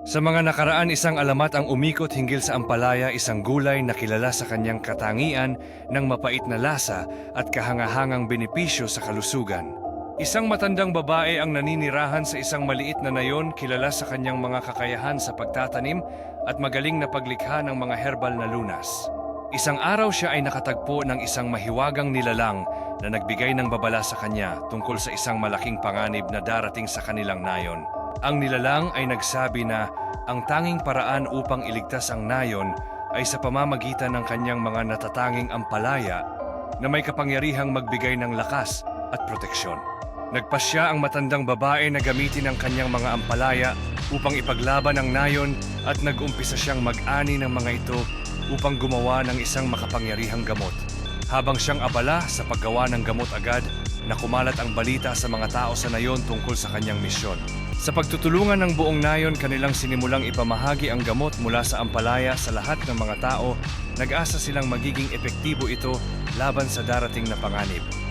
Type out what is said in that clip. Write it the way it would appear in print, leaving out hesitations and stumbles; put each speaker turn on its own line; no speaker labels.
Sa mga nakaraan, isang alamat ang umikot hinggil sa ampalaya, isang gulay na kilala sa kanyang katangian ng mapait na lasa at kahangahangang benepisyo sa kalusugan. Isang matandang babae ang naninirahan sa isang maliit na nayon, kilala sa kanyang mga kakayahan sa pagtatanim at magaling na paglikha ng mga herbal na lunas. Isang araw siya ay nakatagpo ng isang mahiwagang nilalang na nagbigay ng babala sa kanya tungkol sa isang malaking panganib na darating sa kanilang nayon. Ang nilalang ay nagsabi na ang tanging paraan upang iligtas ang nayon ay sa pamamagitan ng kanyang mga natatanging ampalaya na may kapangyarihang magbigay ng lakas at proteksyon. Nagpasya ang matandang babae na gamitin ang kanyang mga ampalaya upang ipaglaban ang nayon at nag-umpisa siyang mag-ani ng mga ito upang gumawa ng isang makapangyarihang gamot. Habang siyang abala sa paggawa ng gamot agad, na kumalat ang balita sa mga tao sa nayon tungkol sa kanyang misyon. Sa pagtutulungan ng buong nayon, kanilang sinimulang ipamahagi ang gamot mula sa ampalaya sa lahat ng mga tao, nag-asa silang magiging epektibo ito laban sa darating na panganib.